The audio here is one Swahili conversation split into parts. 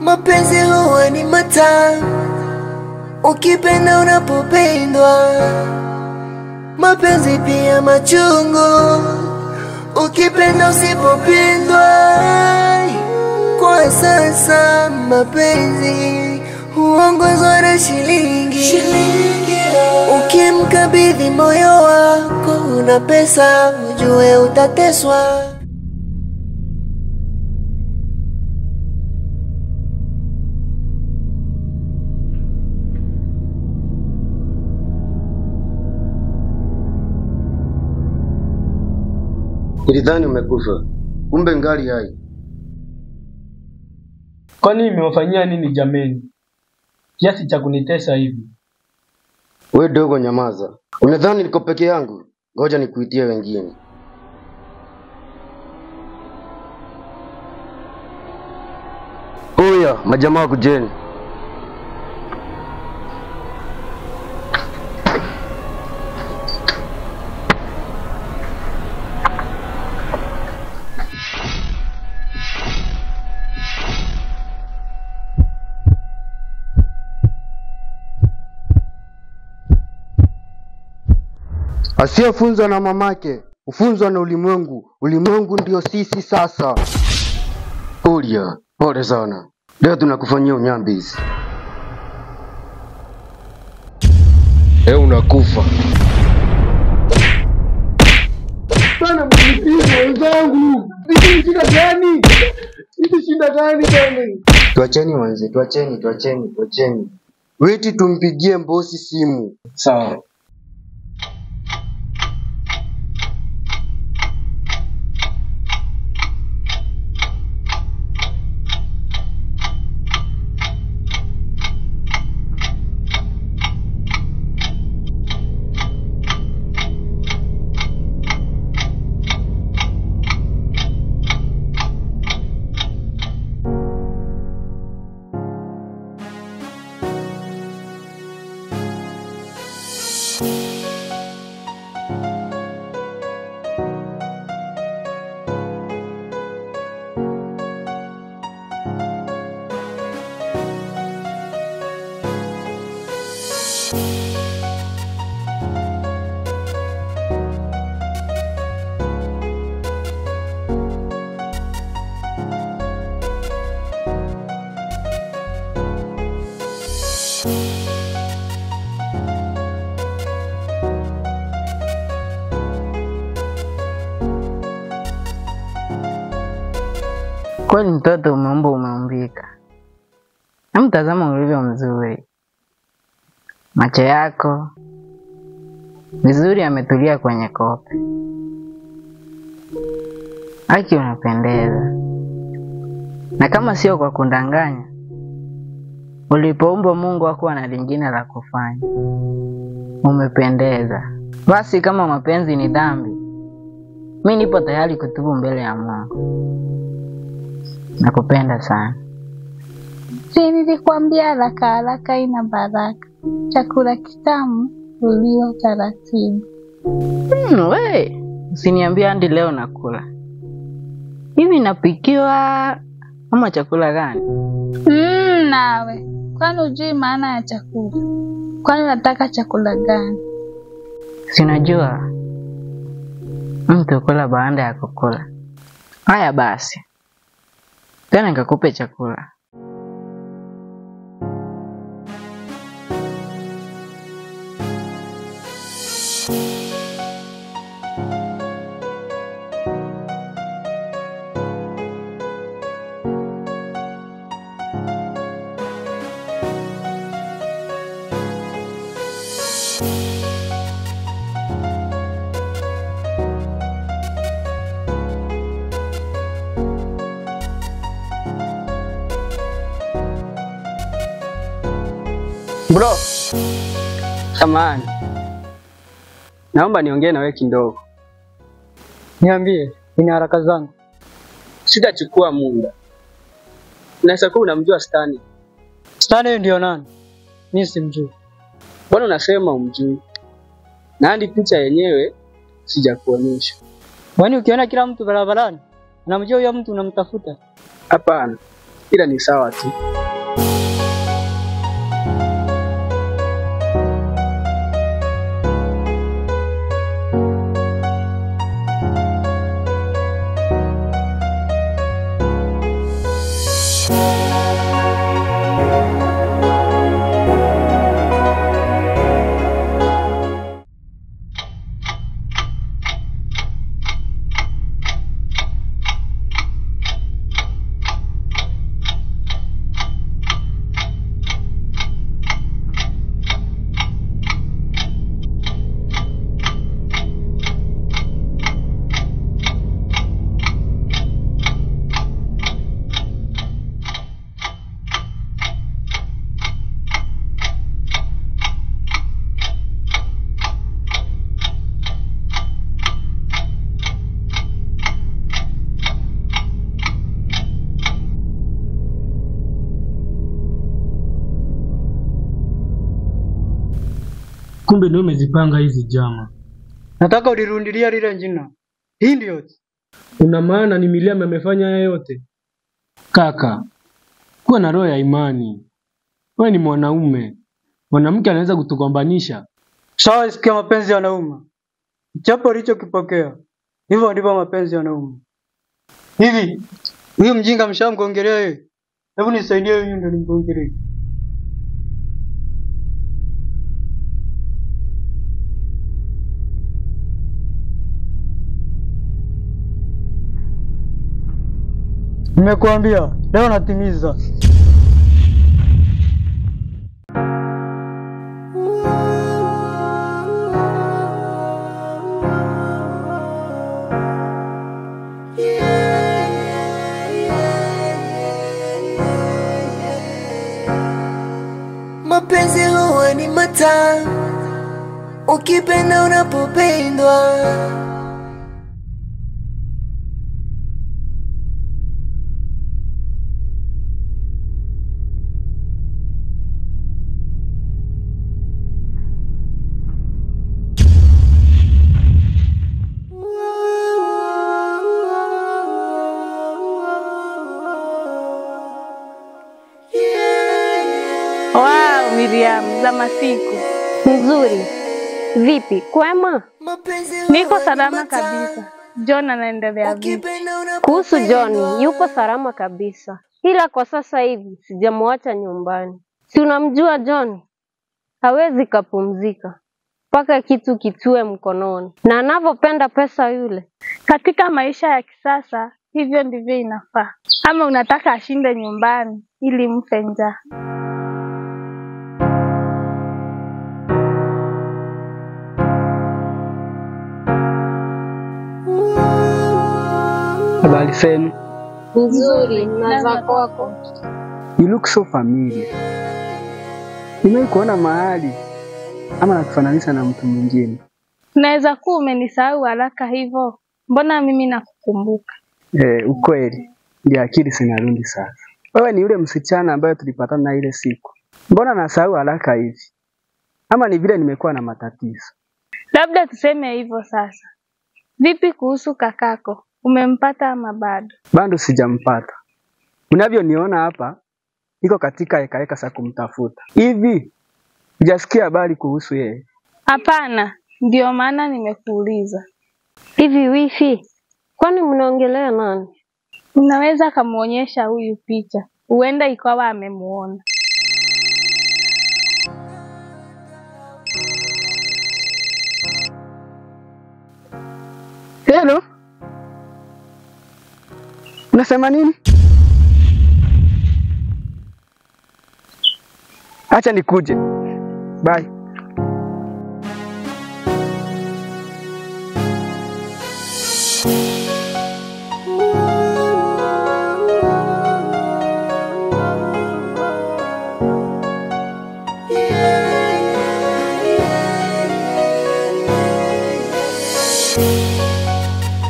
Mapenzi huwa ni matamu ukipenda unapopendwa, mapenzi pia machungu ukipenda usipopendwa. Kwa sasa mapenzi huongozwa na shilingi. Ukimkabidhi moyo wako na pesa, ujue utateswa. Nilidhani umekufa, kumbe ngali hai. Kwani nimewafanyia nini jameni, kiasi cha kunitesa hivi? Wewe dogo nyamaza. Unadhani niko peke yangu? Ngoja nikuitie wengine. Oya, majamaa kujeni. Asiyefunzwa na mamake hufunzwa na ulimwengu. Ulimwengu ndio sisi sasa. Olia, pole sana. Leo tunakufanyia unyambizi. Unakufa. Bana mnipize wenzangu. Hizi shida gani? Hizi shida gani bwana? Tuacheni wanze, tuacheni. Weti tumpigie mbosi simu. Sawa. Kwani mtoto umeumbika. Mtazama ulivyo mzuri. Macho yako vizuri yametulia kwenye kope. Haki unapendeza. Na kama sio kwa kundanganya, ulipoumbwa Mungu hakuwa na lingine la kufanya. Umependeza. Basi kama mapenzi ni dhambi, mimi nipo tayari kutubu mbele ya Mungu. Nakupenda sana. Si nilikwambia haraka ina baraka. Chakula kitamu ulio taratibu. We, usiniambia hadi leo nakula. Hivi napikiwa ama chakula gani? Nawe, kwani hujui maana ya chakula? Kwani unataka chakula gani? Sinajua mtu kula baada ya kukula. Haya basi, tena nikakupe chakula. Bro, samahani. Naomba niongee na wewe kidogo. Niambie, nina haraka zangu. Sitachukua muda. Unaweza kuwa unamjua Stani. Stani ndio nani? Mimi simjui. Mbona unasema umjui? Na hadi picha yenyewe sijakuonyesha. Kwani ukiona kila mtu barabarani unamjua huyo mtu unamtafuta? Hapana, ila ni sawa tu. Kumbe ndio umezipanga hizi jama. Nataka ulirundilia lile jina. Hii ndio. Una maana ni Miriam amefanya haya yote? Kaka, kuwa na roho ya imani. Wewe ni mwanaume. Mwanamke anaweza kutugombanisha. Sawa, sikia mapenzi ya wanaume. Chapo ulichokipokea. Hivyo ndivyo mapenzi ya wanaume. Hivi, huyu mjinga mshamgongelea yeye. Hebu nisaidie huyu ndio nimgongelee. Nimekuambia, leo natimiza. Mapenzi huwa ni matamu, ukipenda unapopendwa. Wow, Miriam, za masiku. Nzuri. Vipi, kwema? Niko salama kabisa. John anaendelea vipi? Kuhusu John, yupo salama kabisa. Ila kwa sasa hivi sijamwacha nyumbani. Si unamjua John? Hawezi kapumzika mpaka kitu kitue mkononi. Na anavyopenda pesa yule. Katika maisha ya kisasa, hivyo ndivyo inafaa. Ama unataka ashinde nyumbani ili mfe njaa? Habari zenu? Nzuri, na za kwako? You look so familiar. Nimekuona mahali ama nakufananisha na mtu mwingine. Unaweza kuwa umenisahau haraka hivyo. Mbona mimi nakukumbuka? Ukweli. Ndio akili zinarudi sasa. Wewe ni yule msichana ambaye tulipatana na ile siku. Mbona nasahau haraka hivi? Ama ni vile nimekuwa na matatizo? Labda tuseme hivyo sasa. Vipi kuhusu kakako? Umempata ama bado? Bado sijampata. Unavyoniona hapa, niko katika heka za kumtafuta. Hivi, hujasikia habari kuhusu yeye? Hapana, ndio maana nimekuuliza. Hivi wifi, kwani mnaongelea nani? Unaweza kumuonyesha huyu picha. Huenda ikawa amemuona. Hello? Unasema nini? Acha nikuje. Bye.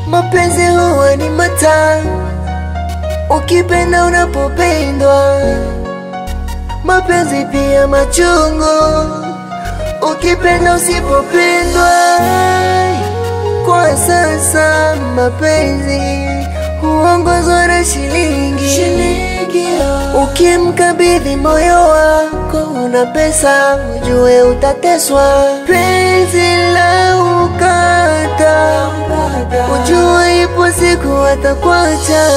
Mapenzi huwa ni matamu, ukipenda unapopendwa. Mapenzi pia machungu, ukipenda usipopendwa. Kwa sasa mapenzi huongozwa na shilingi. Ukimkabidhi moyo wako una pesa, ujue utateswa. Penzi la ukata, ujue ipo siku atakuacha.